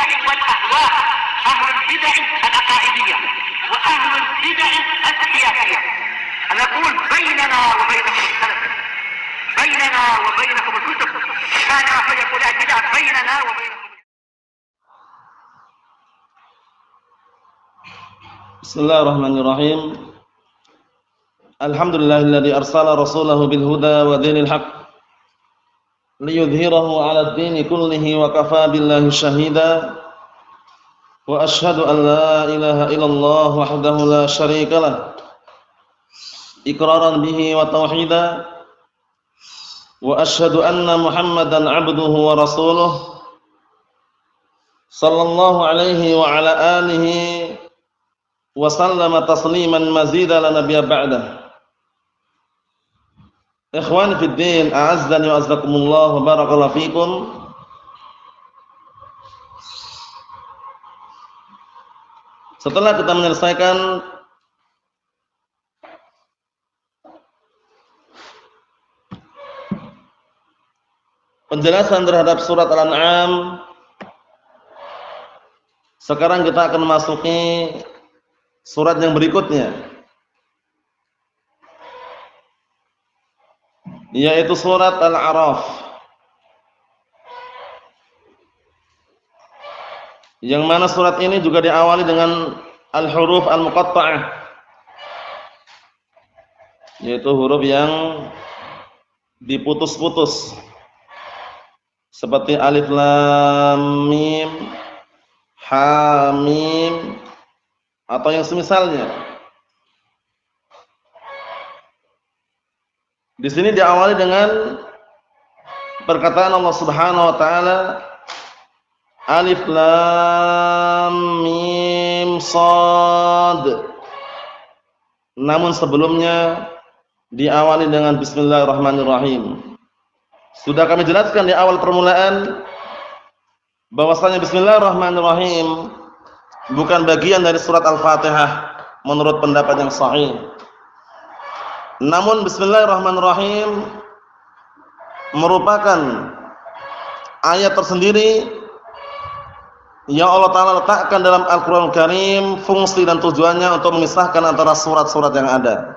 البدع والأهواء، أهل البدع العقائدية وأهل البدع السياسية. نقول بيننا وبينكم السلف، بيننا وبينكم الكتب، كان فيقول البدع بيننا وبينكم. Bismillahirrahmanirrahim. Alhamdulillahilladzi arsala rasulahu bil huda wa dinil haqq liyudhhirahu 'alad dini kullihi wa kafaa billahi shahida. Wa asyhadu an la ilaha illallah wahdahu la syarika lah iqraran bihi wa tauhida. Wa asyhadu anna Muhammadan 'abduhu wa rasuluh sallallahu alaihi wa ala alihi wa sallama tasliman mazida la nabiyya ba'dah. Ikhwani fid din, a'azzani wa azzakumullah wa barakallahu fikum. Setelah kita menyelesaikan penjelasan terhadap surat Al-An'am, sekarang kita akan memasuki surat yang berikutnya, yaitu surat Al-A'raf, yang mana surat ini juga diawali dengan al-huruf al-muqatta'ah, yaitu huruf yang diputus-putus seperti alif lam mim, ha mim, atau yang semisalnya. Di sini diawali dengan perkataan Allah Subhanahu wa taala, alif lam mim shad. Namun sebelumnya diawali dengan bismillahirrahmanirrahim. Sudah kami jelaskan di awal permulaan bahwasanya bismillahirrahmanirrahim bukan bagian dari surat Al-Fatihah menurut pendapat yang sahih. Namun bismillahirrahmanirrahim merupakan ayat tersendiri yang Allah Ta'ala letakkan dalam Al-Quran Karim, fungsi dan tujuannya untuk memisahkan antara surat-surat yang ada.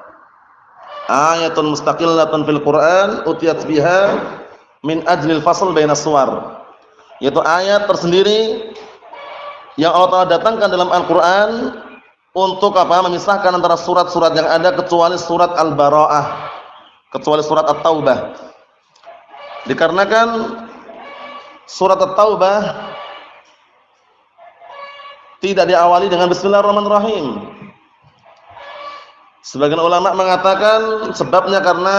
Ayatun mustaqillatun fil Quran utiyat biha min ajlil fasl bainas suwar, yaitu ayat tersendiri yang Allah Ta'ala datangkan dalam Al-Quran untuk apa? Memisahkan antara surat-surat yang ada kecuali surat Al-Bara'ah, kecuali surat At-Taubah. Dikarenakan surat At-Taubah tidak diawali dengan bismillahirrahmanirrahim. Sebagian ulama mengatakan sebabnya karena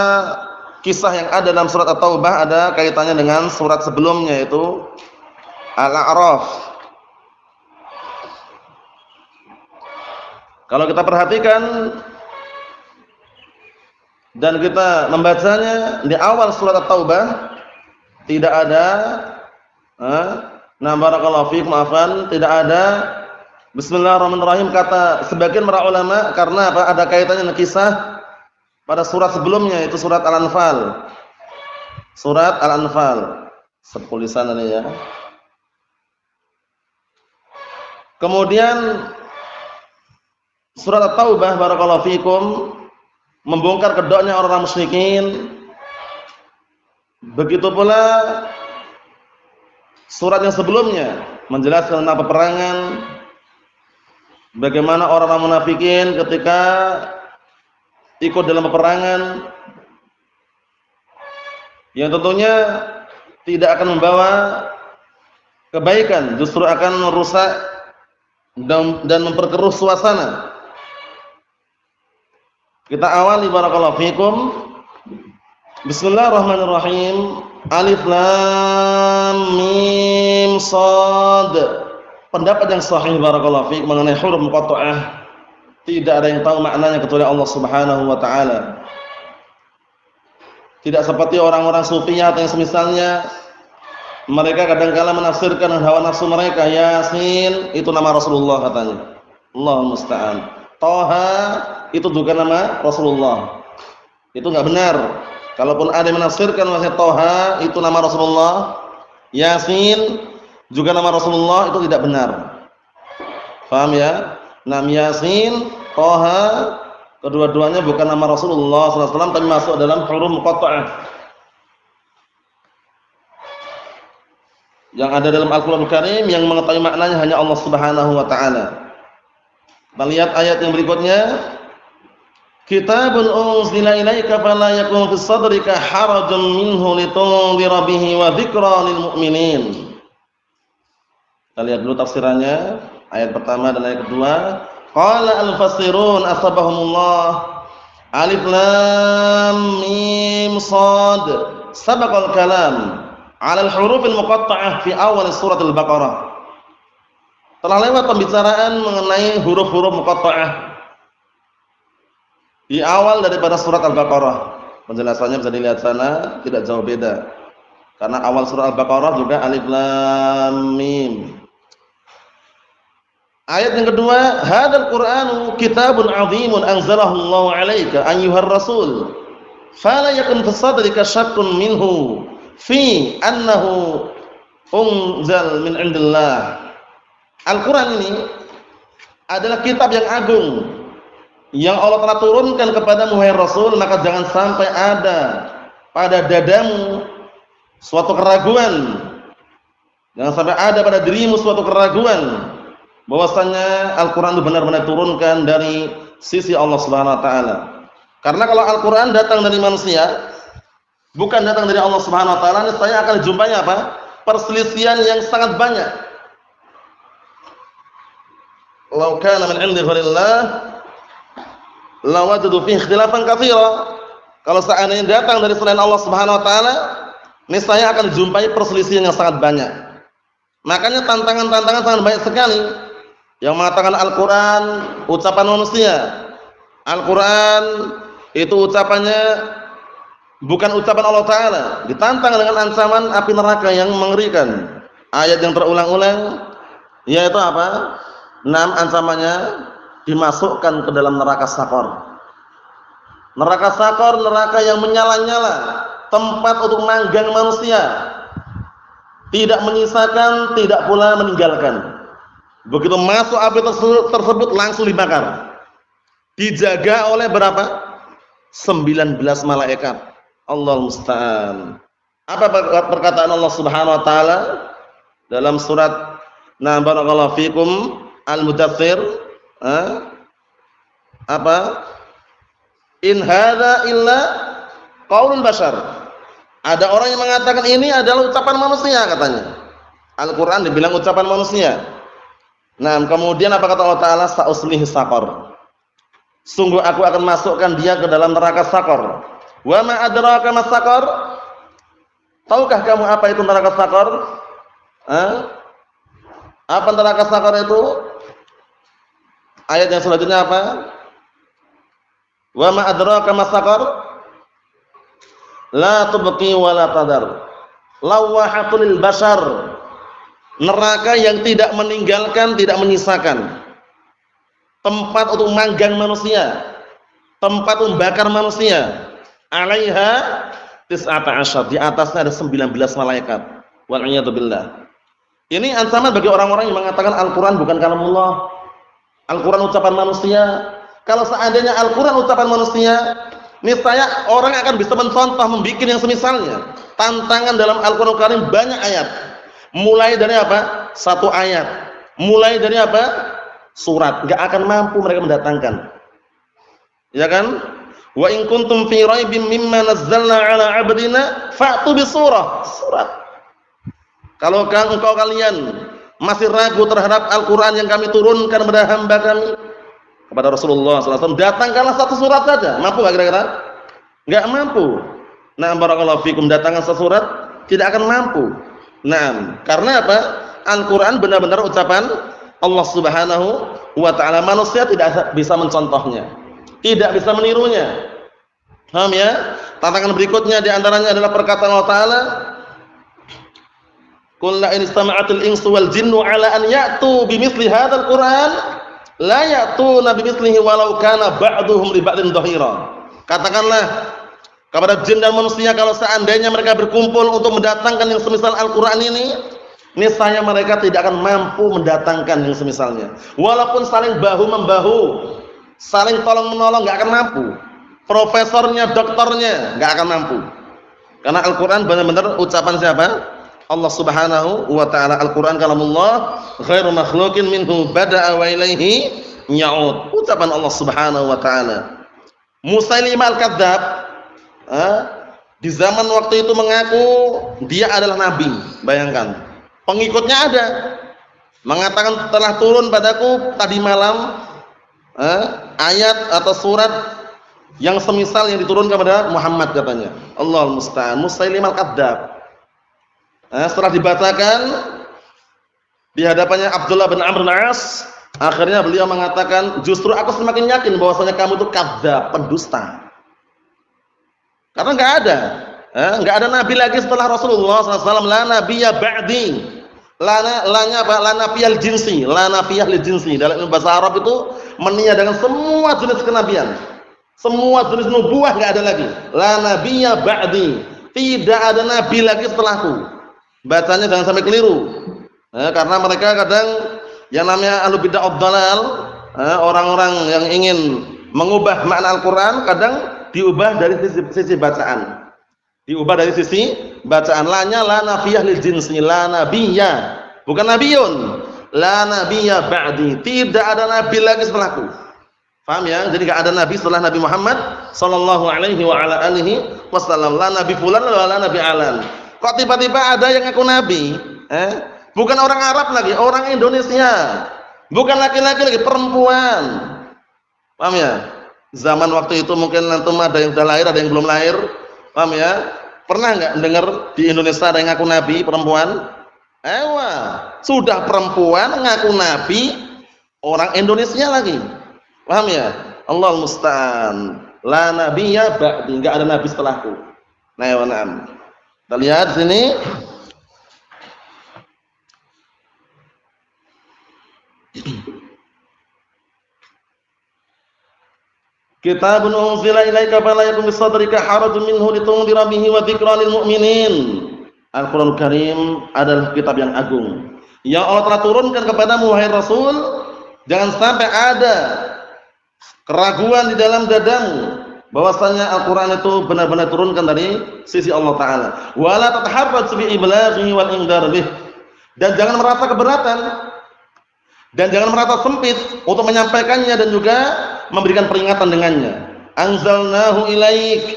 kisah yang ada dalam surat At-Taubah ada kaitannya dengan surat sebelumnya, yaitu Al-A'raf. Kalau kita perhatikan dan kita membacanya di awal surat At-Taubah tidak ada barakallahu fiikum, tidak ada bismillahirrahmanirrahim kata sebagian para ulama, karena apa? Ada kaitannya dengan kisah pada surat sebelumnya, yaitu surat Al-Anfal. Surat Al-Anfal. Sepulisan ini ya. Kemudian surat At-Taubah barakallahu fikum membongkar kedoknya orang-orang musyrikin. Begitu pula surat yang sebelumnya menjelaskan tentang peperangan, bagaimana orang-orang munafikin ketika ikut dalam peperangan yang tentunya tidak akan membawa kebaikan, justru akan merusak dan memperkeruh suasana. Kita awali barakallahu fikum. Bismillahirrahmanirrahim. Alif lam mim shad. Pendapat yang sahih barakallahu fikum mengenai huruf muqatta'ah tidak ada yang tahu maknanya kecuali Allah Subhanahu wa taala. Tidak seperti orang-orang sufiyah atau yang semisalnya, mereka kadang-kala menafsirkan hawa nafsu mereka. Yasin itu nama Rasulullah katanya. Allahul musta'an. Toha itu juga nama Rasulullah. Itu enggak benar. Kalaupun ada yang menafsirkan bahwa Toha itu nama Rasulullah, Yasin juga nama Rasulullah itu tidak benar. Paham ya? Nam Yasin, Toha, kedua-duanya bukan nama Rasulullah SAW, tapi masuk dalam huruf muqatta'ah yang ada dalam Al-Quranul Karim, yang mengetahui maknanya hanya Allah Subhanahu wa Ta'ala. Kita lihat ayat yang berikutnya. Kitabun unzila ilaika fala yakun fis sadrika harajun minhu litunzira bihi wa dzikra lil mu'minin. Kita lihat dulu tafsirannya, ayat pertama dan ayat kedua. Qala al-fasirun asbahumullah. Alif lam mim shad. Sabaqal kalam 'ala al-hurufil muqatta'ah fi awal surat al-Baqarah. Telah lewat pembicaraan mengenai huruf-huruf muqatta'ah di awal daripada surat Al-Baqarah. Penjelasannya bisa dilihat sana, tidak jauh beda. Karena awal surat Al-Baqarah juga alif lam mim. Ayat yang kedua, hadzal Qur'anu kitabun 'azimun anzalahu Allahu 'alaika ayyuhar rasul. Fala yakun fi sadrika syakkun minhu fi annahu unzal min 'indillah. Al-Qur'an ini adalah kitab yang agung yang Allah telah turunkan kepada wahai Rasul, maka jangan sampai ada pada dadamu suatu keraguan. Jangan sampai ada pada dirimu suatu keraguan bahwasanya Al-Qur'an itu benar-benar turunkan dari sisi Allah Subhanahu wa taala. Karena kalau Al-Qur'an datang dari manusia, bukan datang dari Allah Subhanahu wa taala, saya akan jumpai apa? Perselisihan yang sangat banyak. Lau kana min 'indi ghairillah lawajadu fihi ikhtilafan katsira. Kalau seandainya datang dari selain Allah Subhanahu wa taala, niscaya akan dijumpai perselisihan yang sangat banyak. Makanya tantangan-tantangan sangat banyak sekali. Yang mengatakan Al-Qur'an ucapan manusia. Al-Qur'an itu ucapannya bukan ucapan Allah taala, ditantang dengan ancaman api neraka yang mengerikan. Ayat yang terulang-ulang yaitu apa? 6 ancamannya dimasukkan ke dalam neraka sakor. Neraka sakor, neraka yang menyala-nyala, tempat untuk manggang manusia, tidak menyisakan, tidak pula meninggalkan. Begitu masuk api tersebut langsung dibakar. Dijaga oleh berapa? 19 malaikat. Allahul musta'an. Apa perkataan Allah Subhanahu wa taala dalam surat barakallahu fikum Al-Mudaththir? Apa? In hadza illa qaulul bashar. Ada orang yang mengatakan ini adalah ucapan manusia katanya. Al-Qur'an dibilang ucapan manusia. Nah, kemudian apa kata Allah taala? Sa'uslihi saqar. Sungguh aku akan masukkan dia ke dalam neraka sakor. Wa ma adraka mas saqar? Tahukah kamu apa itu neraka sakor? Apa neraka sakor itu? Ayat yang selanjutnya apa? Wa ma adraka mas saqar? La tubqi wa la tadar. Lawahatul lil bashar. Neraka yang tidak meninggalkan, tidak menyisakan. Tempat untuk manggang manusia, tempat membakar manusia. 'Alaiha 19, di atasnya ada 19 malaikat. Wal a'yadu billah. Ini ancaman bagi orang-orang yang mengatakan Al-Qur'an bukan kalamullah. Al-Qur'an ucapan manusia. Kalau seandainya Al-Qur'an ucapan manusia, niscaya orang akan bisa mencontoh, membuat yang semisalnya. Tantangan dalam Al-Qur'an Karim banyak ayat. Mulai dari apa? 1 ayat. Mulai dari apa? Surat. Enggak akan mampu mereka mendatangkan. Ya kan? Wa in kuntum fi raibin mimma nazzalna 'ala 'abdina fa'tu bi surah. Surat. Kalau engkau kalian masih ragu terhadap Al-Qur'an yang kami turunkan kepada hamba kami, kepada Rasulullah SAW, datangkanlah 1 surat saja. Mampu enggak kira-kira? Enggak mampu. Nah, barakallahu fikum, datangkan 1 surat tidak akan mampu. Nah, karena apa? Al-Qur'an benar-benar ucapan Allah Subhanahu wa taala. Manusia tidak bisa mencontohnya, tidak bisa menirunya. Paham ya? Tantangan berikutnya di antaranya adalah perkataan Allah taala, "Qul la in istama'atil insu wal jinnu 'ala an ya'tu bimithli hadzal Qur'an la ya'tuna bimithlihi walau kana ba'duhum li ba'din dhahira." Katakanlah kepada jin dan manusia, kalau seandainya mereka berkumpul untuk mendatangkan yang semisal Al-Qur'an ini, niscaya mereka tidak akan mampu mendatangkan yang semisalnya. Walaupun saling bahu-membahu, saling tolong-menolong, enggak akan mampu. Profesornya, doktornya enggak akan mampu. Karena Al-Qur'an benar-benar ucapan siapa? Allah Subhanahu wa taala. Al-Qur'an kalamullah, ghairu makhluqin minhu bada'a wa ilaihi ya'ud. Ucapan Allah Subhanahu wa taala. Musailimah al-Kadzdzab di zaman waktu itu mengaku dia adalah nabi. Bayangkan, pengikutnya ada, mengatakan telah turun padaku tadi malam ayat atau surat yang semisal yang diturunkan kepada Muhammad katanya. Allahul musta'an. Musailimah al-Kadzdzab setelah dibacakan di hadapannya Abdullah bin Amr bin As, akhirnya beliau mengatakan, justru aku semakin yakin bahwasanya kamu itu kadzdzab, pendusta. Karena enggak ada nabi lagi setelah Rasulullah SAW. La nabiyya ba'di. La nafiyal jinsi, la nafiyah lil jinsi. Dalam bahasa Arab itu meniadakan semua jenis kenabian. Semua jenis nubuah enggak ada lagi. La nabiyya ba'di. Tidak ada nabi lagi setelahku. Bacanya jangan sampai keliru. Karena mereka kadang yang namanya ahlu bid'ah ad-dhalal, orang-orang yang ingin mengubah makna Al-Qur'an kadang diubah dari sisi bacaan. Diubah dari sisi bacaan. Lanya la nafiyah lil jinsi, la nabiyya, bukan nabiyun. La nabiyya ba'di. Tidak ada nabi lagi setelahku. Paham ya? Jadi enggak ada nabi setelah Nabi Muhammad sallallahu alaihi wa ala alihi wasallam. La nabi fulan wa la nabi alan. Kok tiba-tiba ada yang ngaku nabi? Bukan orang Arab lagi, orang Indonesia. Bukan laki-laki lagi, perempuan. Paham ya? Zaman waktu itu mungkin antum ada yang sudah lahir, ada yang belum lahir. Paham ya? Pernah enggak dengar di Indonesia ada yang ngaku nabi perempuan? Sudah perempuan ngaku nabi orang Indonesia lagi. Paham ya? Allahul musta'an. La nabiyya ba'di, enggak ada nabi setelahku. Nah, ya na'am. Kita lihat sini. Kitabun unzila ilaika fala yakun bisadrika harajun minhu litundira bihi wa dzikra lil mu'minin. Al-Qur'anul Karim adalah kitab yang agung yang Allah telah turunkan kepadamu wahai Rasul. Jangan sampai ada keraguan di dalam dadamu bahwasanya Al-Qur'an itu benar-benar turunkan dari sisi Allah taala. Wala tataharraj bi iblaghi wal indar bih. Dan jangan merasa keberatan dan jangan merasa sempit untuk menyampaikannya dan juga memberikan peringatan dengannya. Anzalnahu ilaik,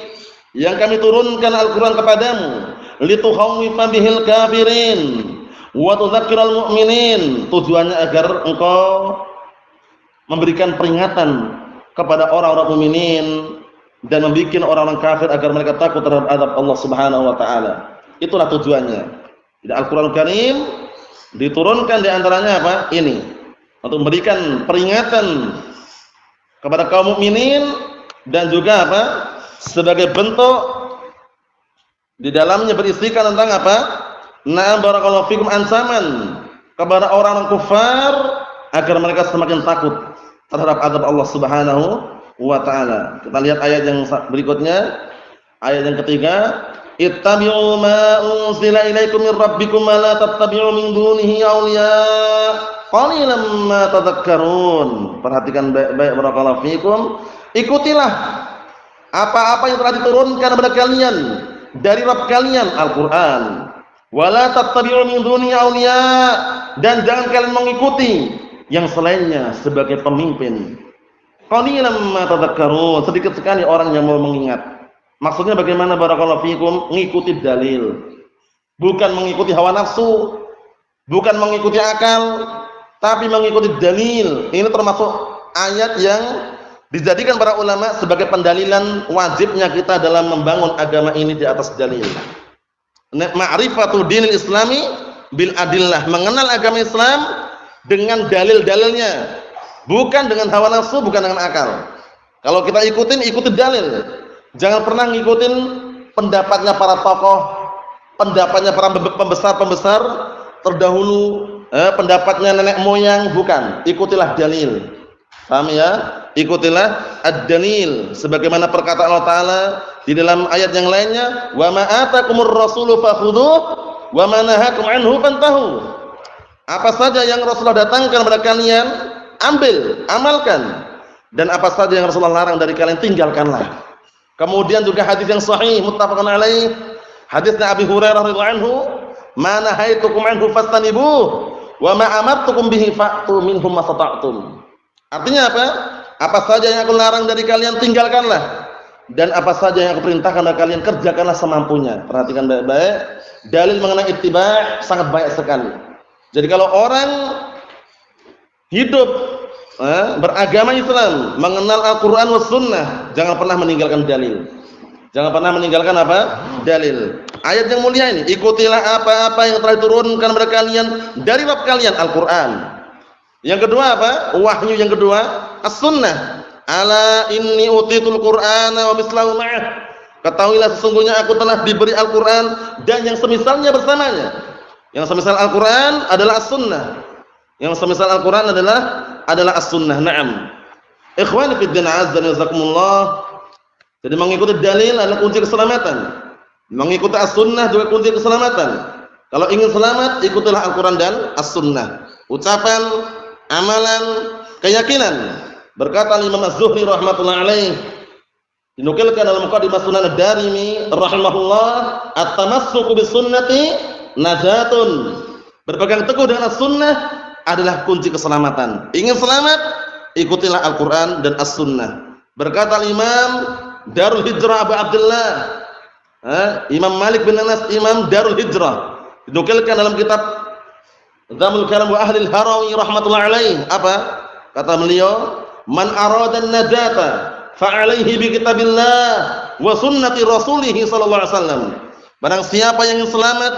yang kami turunkan Al-Qur'an kepadamu, litukhawwifa bihil kafirin wa tudzakiral mu'minin. Tujuannya agar engkau memberikan peringatan kepada orang-orang mukminin dan membuat orang-orang kafir agar mereka takut terhadap azab Allah Subhanahu wa taala. Itulah tujuannya. Jadi Al-Qur'anul Karim diturunkan di antaranya apa? Ini, untuk memberikan peringatan kepada kaum mukminin dan juga apa? Sebagai bentuk di dalamnya berisikan tentang apa? Na'am barakallahu fikum, ancaman kepada orang-orang kufar agar mereka semakin takut terhadap azab Allah Subhanahu wa taala. Kita lihat ayat yang berikutnya, ayat yang ketiga, ittabi'u ma unzila ilaikum min rabbikum wa la tattabi'u min dunihi awliya qalilan ma tadhakkarun. Perhatikan baik-baik barakallahu fikum. Ikutilah apa-apa yang telah diturunkan kepada kalian dari Rabb kalian, Al-Qur'an. Wa la tattabi'u min dunihi awliya, dan jangan kalian mengikuti yang selainnya sebagai pemimpin. Qalilan ma tadhakkarun, sedikit sekali orang yang mau mengingat. Maksudnya bagaimana barakallahu fikum? Mengikuti dalil, bukan mengikuti hawa nafsu, bukan mengikuti akal, tapi mengikuti dalil. Ini termasuk ayat yang dijadikan para ulama sebagai pendalilan wajibnya kita dalam membangun agama ini di atas dalil. Ma'rifatul dinil islami bil adillah, mengenal agama Islam dengan dalil-dalilnya, bukan dengan hawa nafsu, bukan dengan akal. Kalau kita ikuti dalil. Jangan pernah ngikutin pendapatnya para tokoh, pendapatnya para pembesar-pembesar terdahulu, pendapatnya nenek moyang, bukan. Ikutilah dalil. Paham ya? Ikutilah ad-dalil, sebagaimana perkataan Allah Ta'ala di dalam ayat yang lainnya, wa ma atakumur rasulu fakhudhuh wa ma nahakum anhu fantahu. Apa saja yang Rasulullah datangkan kepada kalian, ambil, amalkan. Dan apa saja yang Rasulullah larang dari kalian, tinggalkanlah. Kemudian juga hadis yang sahih muttafaqun alaih, hadisnya Abi Hurairah radhiyallahu anhu, "Ma nahaitukum anhu fastanibuh, wa ma amartukum bihi fa'tu minhum mastata'tum." Artinya apa? Apa saja yang aku larang dari kalian, tinggalkanlah. Dan apa saja yang aku perintahkan dari kalian, kerjakanlah semampunya. Perhatikan baik-baik. Dalil mengenai ittiba' sangat banyak sekali. Jadi kalau orang hidup beragama Islam, mengenal Al-Quran was sunnah, jangan pernah meninggalkan dalil. Jangan pernah meninggalkan apa? Dalil. Ayat yang mulia ini, ikutilah apa-apa yang telah diturunkan kepada kalian dari Rabb kalian, Al-Quran. Yang kedua apa? Wahyu yang kedua, as-sunnah. Ala inni utitul Qur'ana wa mislahu ma'ah. Ketahuilah sesungguhnya aku telah diberi Al-Quran dan yang semisalnya bersamanya. Yang semisal Al-Quran adalah as-sunnah. Yang semisal Al-Quran adalah as-sunnah. Naam. Ikhwani fid din, azza wa jazakumullah. Jadi mengikuti dalil adalah kunci keselamatan. Mengikuti as-sunnah juga kunci keselamatan. Kalau ingin selamat, ikutilah Al-Quran dan as-sunnah. Ucapan, amalan, keyakinan. Berkata Imam Az-Zuhri rahmatullah alaih, dinukilkan dalam Muqaddimah Sunan Ad-Darimi rahimahullah, at-tamassuku bis sunnati najatun. Berpegang teguh dengan as-sunnah adalah kunci keselamatan. Ingin selamat, ikutilah Al-Quran dan as-sunnah. Berkata Imam Darul Hijrah Abu Abdullah, Imam Malik bin Anas, Imam Darul Hijrah, dinukilkan dalam kitab Dzamul Kalam wa Ahlil Harawi rahmatullah alaih. Apa? Kata beliau, man aradan najata fa'alaihi bi kitabillah wa sunnati rasulih sallallahu alaihi wasallam. Barang siapa yang ingin selamat,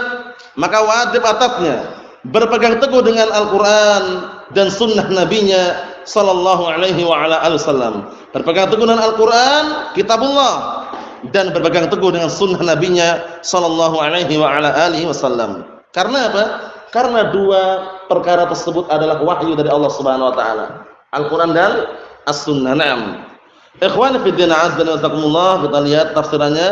maka wajib atasnya berpegang teguh dengan Al-Quran dan sunnah nabinya sallallahu alaihi wa ala alihi wasallam. Berpegang teguh dengan Al-Quran, kitabullah, dan berpegang teguh dengan sunnah nabinya sallallahu alaihi wa ala alihi wasallam. Karena apa? Karena dua perkara tersebut adalah wahyu dari Allah Subhanahu wa taala. Al-Quran dan as-sunnah. Naam. Ikhwani fi din, azza wa jazakumullah, kita lihat tafsirannya.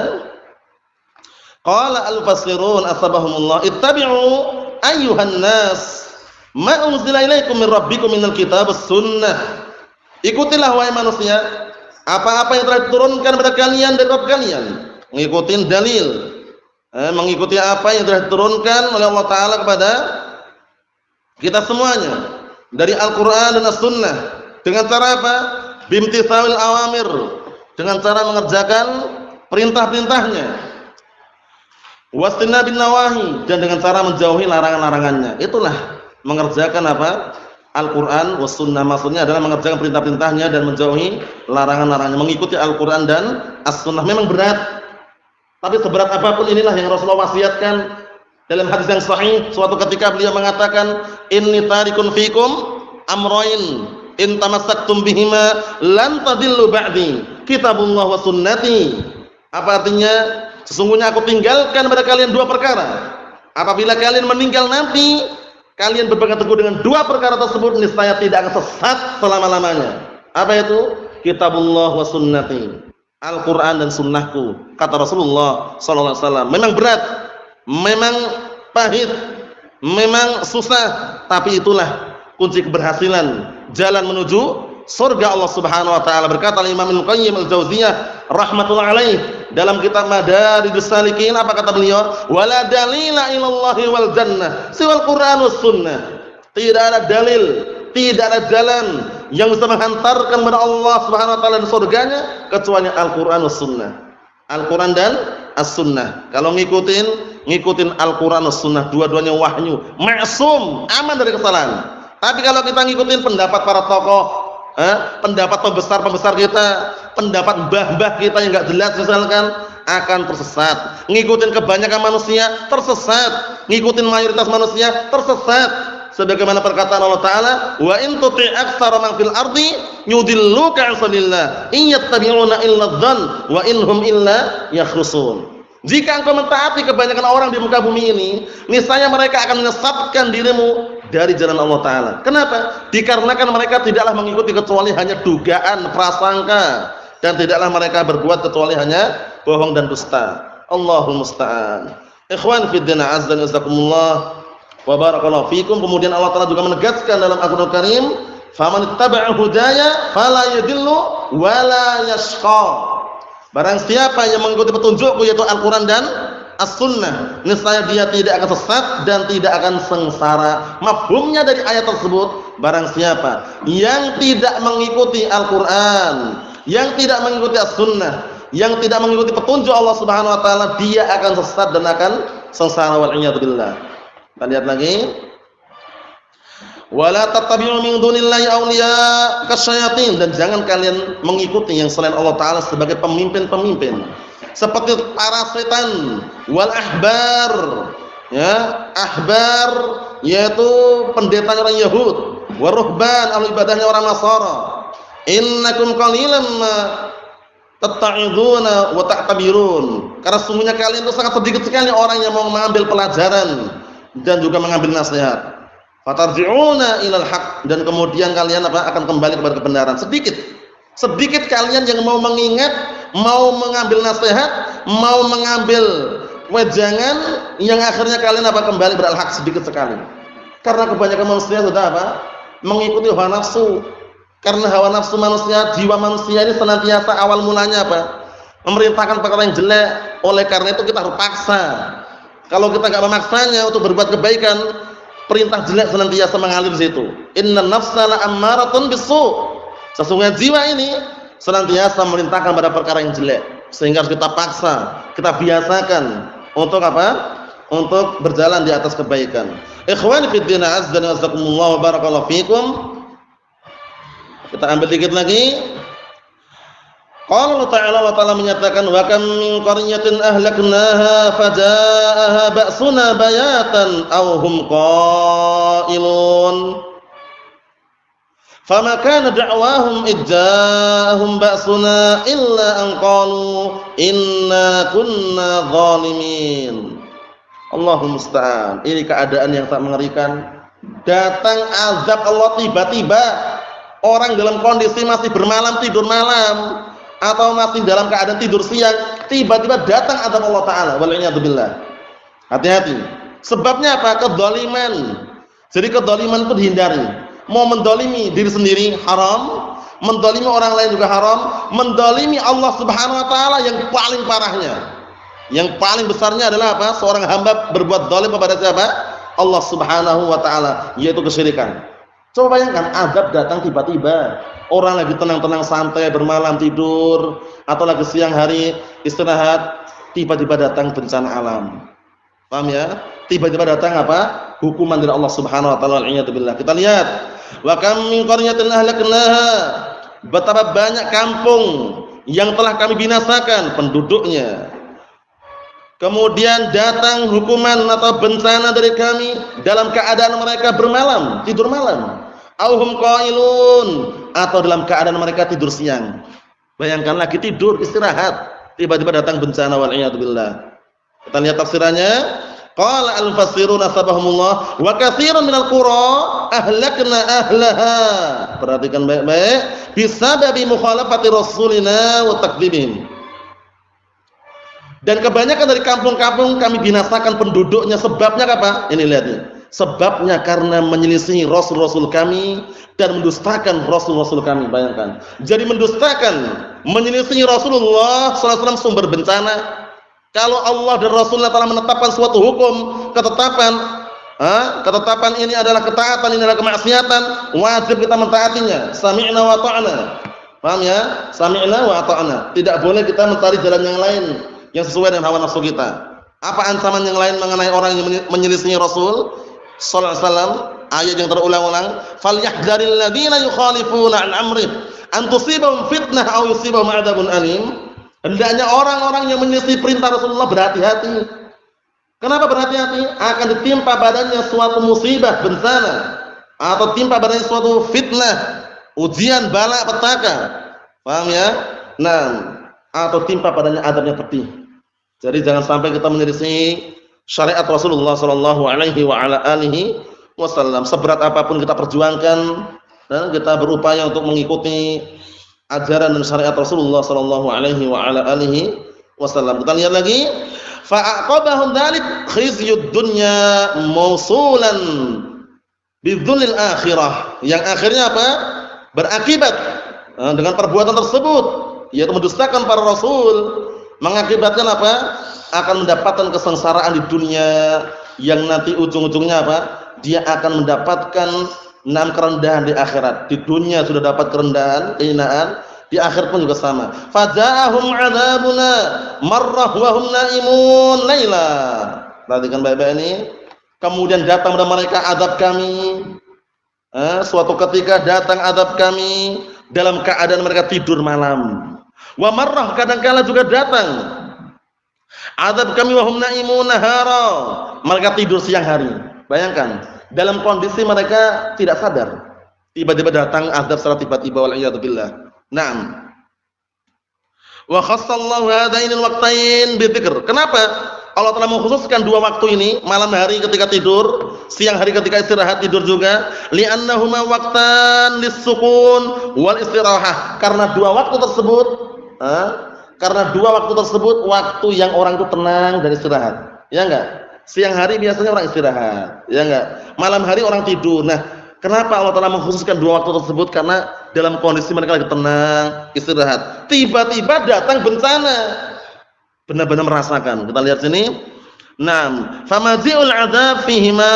Qala al-fasirun asbahumullah, ittabi'u ayyuhan nas ma unzila ilaikum min rabbikum minal kitab was-sunnah. Ikutilah wahai manusia apa-apa yang telah diturunkan kepada kalian dari Rabb kalian. Mengikuti dalil, mengikuti apa yang telah diturunkan oleh Allah taala kepada kita semuanya dari Al-Quran dan As-Sunnah. Dengan cara apa? Bimtithalil awamir, dengan cara mengerjakan perintah-perintahnya, wastinabin nawahi, dan dengan cara menjauhi larangan-larangannya. Itulah mengerjakan apa? Al-Quran was sunnah. Maksudnya adalah mengerjakan perintah-perintahnya dan menjauhi larangan-larangannya. Mengikuti Al-Quran dan As-Sunnah memang berat, tapi seberat apapun inilah yang Rasulullah wasiatkan. Dalam hadis yang sahih, suatu ketika beliau mengatakan, inni tarikun fikum amroin in tamassaktum bihima lan tadillu ba'di, kitabullah wa sunnati. Apa artinya? Sesungguhnya aku tinggalkan pada kalian dua perkara. Apabila kalian meninggal nanti, kalian berpegang teguh dengan dua perkara tersebut, niscaya tidak akan sesat selama-lamanya. Apa itu? Kitabullah wa sunnati. Al-Quran dan sunnahku, kata Rasulullah sallallahu alaihi wasallam. Memang berat, memang pahit, memang susah, tapi itulah kunci keberhasilan, jalan menuju surga Allah Subhanahu wa taala. Berkata Imam Ibnu Qayyim al-Jauziyah rahmatullah alaih dalam kitab Madarijus Salikin, apa kata beliau? Wala dalila ilallahi wal jannah siwal Qur'an was sunnah. Tidak ada dalil, tidak ada jalan yang bisa menghantarkan kepada Allah Subhanahu wa taala dan surganya kecuali Al-Qur'an was sunnah. Al-Qur'an dan as-sunnah. Kalau ngikutin Al-Quran dan Sunnah, dua-duanya wahyu, maksum, aman dari kesalahan. Tapi kalau kita ngikutin pendapat para tokoh, pendapat pembesar kita, pendapat mbah-mbah kita yang enggak jelas misalkan, akan tersesat. Ngikutin kebanyakan manusia, tersesat. Ngikutin mayoritas manusia, tersesat. Sebagaimana perkataan Allah Ta'ala, wa in tuti' aktsara man fil ardi yudilluka 'an sabilillah in yattabi'una illa dzann wa inhum illa yakhrusun. Jika engkau mentaati kebanyakan orang di muka bumi ini, niscaya mereka akan menyesatkan dirimu dari jalan Allah Ta'ala. Kenapa? Dikarenakan mereka tidaklah mengikuti kecuali hanya dugaan, prasangka, dan tidaklah mereka berbuat kecuali hanya bohong dan dusta. Allahul musta'an. Ikhwan fi din, azza wa jazakumullah wa barakallahu fikum. Kemudian Allah Taala juga menegaskan dalam Al-Qur'an Karim, "Faman ittaba'a hudaya fala yadhillu wa la yashqa." Barang siapa yang mengikuti petunjukku yaitu Al-Qur'an dan As-Sunnah, niscaya dia tidak akan sesat dan tidak akan sengsara. Mafhumnya dari ayat tersebut, barang siapa yang tidak mengikuti Al-Qur'an, yang tidak mengikuti As-Sunnah, yang tidak mengikuti petunjuk Allah Subhanahu wa taala, dia akan sesat dan akan sengsara, wal iyad billah. Kita lihat lagi. Wala tattabi'u min dunillahi awliya kasyayatin, dan jangan kalian mengikuti yang selain Allah taala sebagai pemimpin-pemimpin seperti para setan wal ahbar, ya, ahbar yaitu pendeta orang Yahud, wa ruhban ahli ibadahnya orang Nasara. Innakum qalilan ma tatta'iduna wa ta'tabirun, karena sungguhnya kalian itu sangat sedikit sekali orang yang mau mengambil pelajaran dan juga mengambil nasihat. Fatarji'una ilal haq, dan kemudian kalian akan kembali kepada kebenaran. Sedikit kalian yang mau mengingat, mau mengambil nasihat, mau mengambil wejangan, yang akhirnya kalian kembali kepada al-haq, sedikit sekali. Karena kebanyakan manusia sudah mengikuti hawa nafsu. Karena hawa nafsu manusia, jiwa manusia ini senantiasa awal mulanya memerintahkan perkara yang jelek. Oleh karena itu kita harus paksa. Kalau kita enggak memaksanya untuk berbuat kebaikan, perintah jelek senantiasa mengalir di situ. Innan nafsa la'ammaratun bisu'. Sesungguhnya jiwa ini senantiasa memerintahkan pada perkara yang jelek, sehingga harus kita paksa, kita biasakan untuk untuk berjalan di atas kebaikan. Ikhwani fid din, azza wa jazakumullah wa barakallahu fikum. Kita ambil dikit lagi. Qala Allah Ta'ala menyatakan, wa kam min qaryatin ahlaknaha fajaaha ba'suna bayatan aw hum qailun. Fama kana da'wahum idja'ahum ba'suna illa an qalu inna kunna zalimin. Allahumma musta'an. Ini keadaan yang sangat mengerikan. Datang azab Allah tiba-tiba. Orang dalam kondisi masih bermalam, tidur malam, atau masih dalam keadaan tidur siang, tiba-tiba datang azab Allah Ta'ala. Wal'iyadzubillah. Hati-hati. Sebabnya apa? Kedzaliman. Jadi kedzaliman itu dihindari. Mau mendolimi diri sendiri haram, mendolimi orang lain juga haram, mendolimi Allah Subhanahu wa Ta'ala yang paling parahnya. Yang paling besarnya adalah apa? Seorang hamba berbuat dolim kepada siapa? Allah Subhanahu wa Ta'ala, yaitu kesyirikan. Coba bayangkan, azab datang tiba-tiba. Orang lagi tenang-tenang santai bermalam tidur, atau lagi siang hari istirahat, tiba-tiba datang bencana alam. Paham ya? Tiba-tiba datang hukuman dari Allah Subhanahu wa Ta'ala. Alhamdulillah. Kita lihat, wa kam min qaryatin ahlaknaha, betapa banyak kampung yang telah kami binasakan penduduknya. Kemudian datang hukuman atau bencana dari kami dalam keadaan mereka bermalam, tidur malam. Auhum qailun, atau dalam keadaan mereka tidur siang. Bayangkan lagi tidur istirahat, tiba-tiba datang bencana, wal iyad billah. Kita lihat tafsirannya. Qala al-mufassiruna sabahumullah wa katsiran minal qura ahlakna ahlaha. Perhatikan baik-baik, bisababi mukhalafati rasulina wa takdzibihim. Dan kebanyakan dari kampung-kampung kami binasakan penduduknya. Sebabnya apa? Ini lihat nih. Sebabnya karena menyelisihi rasul-rasul kami dan mendustakan rasul-rasul kami. Bayangkan. Jadi mendustakan, menyelisihi Rasulullah sallallahu alaihi wasallam sumber bencana. Kalau Allah dan Rasulullah telah menetapkan suatu hukum, ketetapan ini adalah ketaatan, ini adalah kemaksiatan, wajib kita mentaatinya. Sami'na wa ta'na. Paham ya? Sami'na wa ta'na. Tidak boleh kita mencari jalan yang lain yang sesuai dengan hawa nafsu kita. Apa ancaman yang lain mengenai orang yang menyelisihi Rasul sallallahu alaihi wasallam? Ayat yang terulang-ulang, falyahdharil ladzina yukhalifuna an amrih an tusibahum fitnah aw yusibahum adzabun alim. Hendaknya orang-orang yang menyelisih perintah Rasulullah berhati-hati. Kenapa berhati-hati? Akan ditimpa badannya suatu musibah, bencana, atau timpa badannya suatu fitnah, ujian, bala, petaka. Paham ya? Nah, atau timpa padanya adabnya pedih. Jadi jangan sampai kita menyelisih syariat Rasulullah sallallahu alaihi wa ala alihi wasallam. Seberat apapun kita perjuangkan dan kita berupaya untuk mengikuti ajaran dan syariat Rasulullah sallallahu alaihi wa ala alihi wasallam. Kita lihat lagi, Fa'aqabahum dzalik khizyud dunya mausulan bidzulil akhirah. Yang akhirnya apa? Berakibat dengan perbuatan tersebut, yaitu mendustakan para rasul, mengakibatkan apa? Akan mendapatkan kesengsaraan di dunia yang nanti ujung-ujungnya apa? Dia akan mendapatkan kerendahan di akhirat. Di dunia sudah dapat kerendahan, kehinaan, di akhirat pun juga sama. Faja'ahum 'adzabuna marrah wa hum naimun laila. Perhatikan baik-baik ini. Kemudian datang kepada mereka azab kami. Suatu ketika datang azab kami dalam keadaan mereka tidur malam. Wa marrah, kadang-kala juga datang azab kami wa hum naimun nahara. Mereka tidur siang hari. Bayangkan, dalam kondisi mereka tidak sadar. Tiba-tiba datang azab secara tiba-tiba, wal iyad billah. Naam. Wa khassallahu hadainil waqtain bidzikr. Kenapa Allah telah mengkhususkan dua waktu ini, malam hari ketika tidur, siang hari ketika istirahat tidur juga, li'annahuma waqtan lis-sukun wal istirahah. Karena dua waktu tersebut waktu yang orang itu tenang dan istirahat. Ya enggak? Siang hari biasanya orang istirahat, ya enggak? Malam hari orang tidur. Nah, kenapa Allah telah mengkhususkan dua waktu tersebut? Karena dalam kondisi mereka lagi tenang, istirahat. Tiba-tiba datang bencana. Benar-benar merasakan. Kita lihat sini. Naam, famazi'ul 'adzab fihima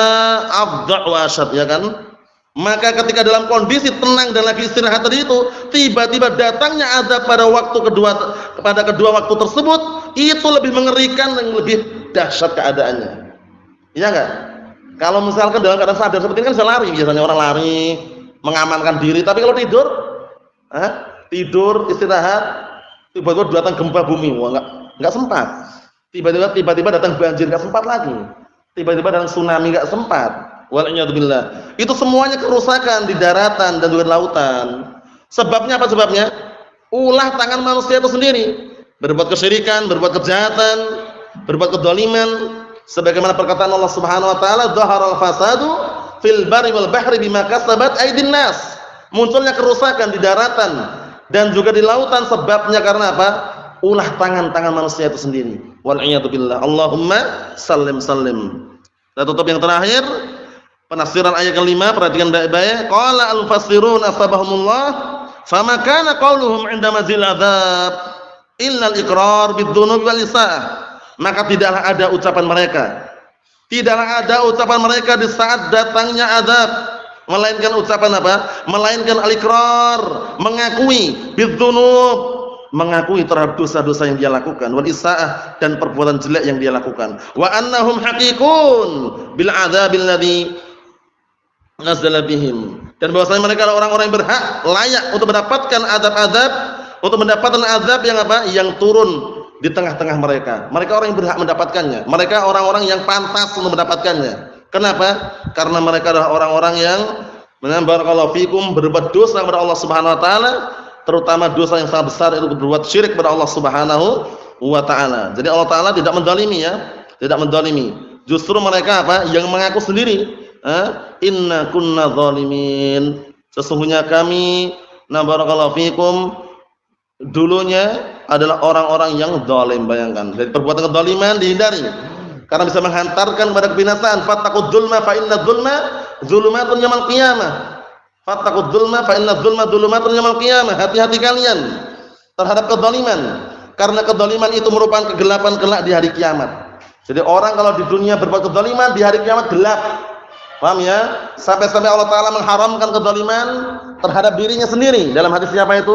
afdha' wa asyad, ya kan? Maka ketika dalam kondisi tenang dan lagi istirahat tadi itu, tiba-tiba datangnya azab pada kedua waktu tersebut, itu lebih mengerikan dan lebih dahsyat keadaannya. Iya enggak? Kalau misalkan dalam keadaan sadar seperti ini kan bisa lari, biasanya orang lari, mengamankan diri. Tapi kalau tidur, tidur istirahat, tiba-tiba datang gempa bumi, wah enggak sempat. Tiba-tiba datang banjir, enggak sempat lagi. Tiba-tiba datang tsunami, enggak sempat. Wal iyad billah. Itu semuanya kerusakan di daratan dan juga di lautan. Sebabnya apa sebabnya? Ulah tangan manusia itu sendiri. Berbuat kesyirikan, berbuat kejahatan, berbuat kedzaliman. Sebagaimana perkataan Allah Subhanahu wa taala, "Dhaharal fasadu fil barri wal bahri bima kasabat aydin nas." Munculnya kerusakan di daratan dan juga di lautan sebabnya karena apa? Ulah tangan-tangan manusia itu sendiri. Wal iyad billah. Allahumma sallim sallim. Kita tutup yang terakhir. Penafsiran ayat kelima, perhatikan baik-baik. Qala al-mufassirun asbahumullah, fama kana qauluhum 'inda mazil adzab illa al-iqrar bidz-dzunub wal isaah. Maka tidaklah ada ucapan mereka di saat datangnya azab, melainkan ucapan apa? Melainkan al-iqrar, mengakui bidz-dzunub, mengakui terhadap dosa-dosa yang dia lakukan, wal isaah, dan perbuatan jelek yang dia lakukan. Wa annahum haqiqun bil adzabil ladzi nazala bihim, dan bahwasanya mereka adalah orang-orang yang berhak, layak untuk mendapatkan azab-azab, untuk mendapatkan azab yang apa? Yang turun di tengah-tengah mereka. Mereka orang yang berhak mendapatkannya. Mereka orang-orang yang pantas untuk mendapatkannya. Kenapa? Karena mereka adalah orang-orang yang barakallahu fikum berbuat dosa kepada Allah Subhanahu wa taala, terutama dosa yang sangat besar itu berbuat syirik kepada Allah Subhanahu wa taala. Jadi Allah taala tidak menzalimi, ya, tidak menzalimi. Justru mereka apa? Yang mengaku sendiri, inna kunna zalimin. Sesungguhnya kami, barakallahu fikum, dulunya adalah orang-orang yang zalim. Bayangkan, dari perbuatan kezaliman dihindari karena bisa menghantarkan kepada kebinasaan. Fattaqud dzulma fa inna dzulma dzulumatun yaumil qiyamah. Fattaqud dzulma fa inna dzulma dzulumatun yaumil qiyamah. Hati-hati kalian terhadap kezaliman, karena kezaliman itu merupakan kegelapan kelak di hari kiamat. Jadi orang kalau di dunia berbuat kezaliman, di hari kiamat gelap. Paham ya? Sampai-sampai Allah taala mengharamkan kezaliman terhadap dirinya sendiri. Dalam hadis siapa itu?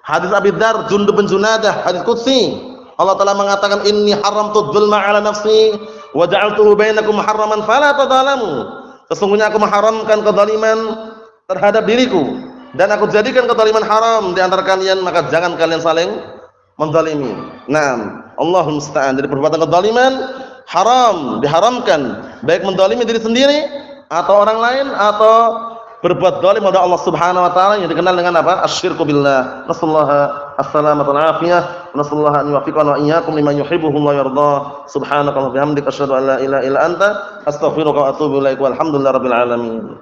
Hadis Abi Dzar, Jundub bin Junadah, hadis qudsi. Allah taala mengatakan, inni haramtu dzulma ala nafsi wa ja'altuhu bainakum muharraman fala tadzalamu. Sesungguhnya aku mengharamkan kezaliman terhadap diriku dan aku jadikan kezaliman haram di antara kalian, maka jangan kalian saling menzalimi. Naam, Allahul musta'an. Jadi perbuatan kezaliman haram, diharamkan, baik menzalimi diri sendiri atau orang lain, atau berbuat zalim kepada Allah Subhanahu wa taala yang dikenal dengan apa? Asyirku billah. Nasallahu as-salamata wal afiyah, wa nasallahu an yuwaffiqana wa iyyakum liman yuhibbuhu wa yarda. Subhanakallahumma wa bihamdika asyhadu an la ilaha illa anta astaghfiruka wa atubu ilaik. Walhamdulillahirabbil alamin.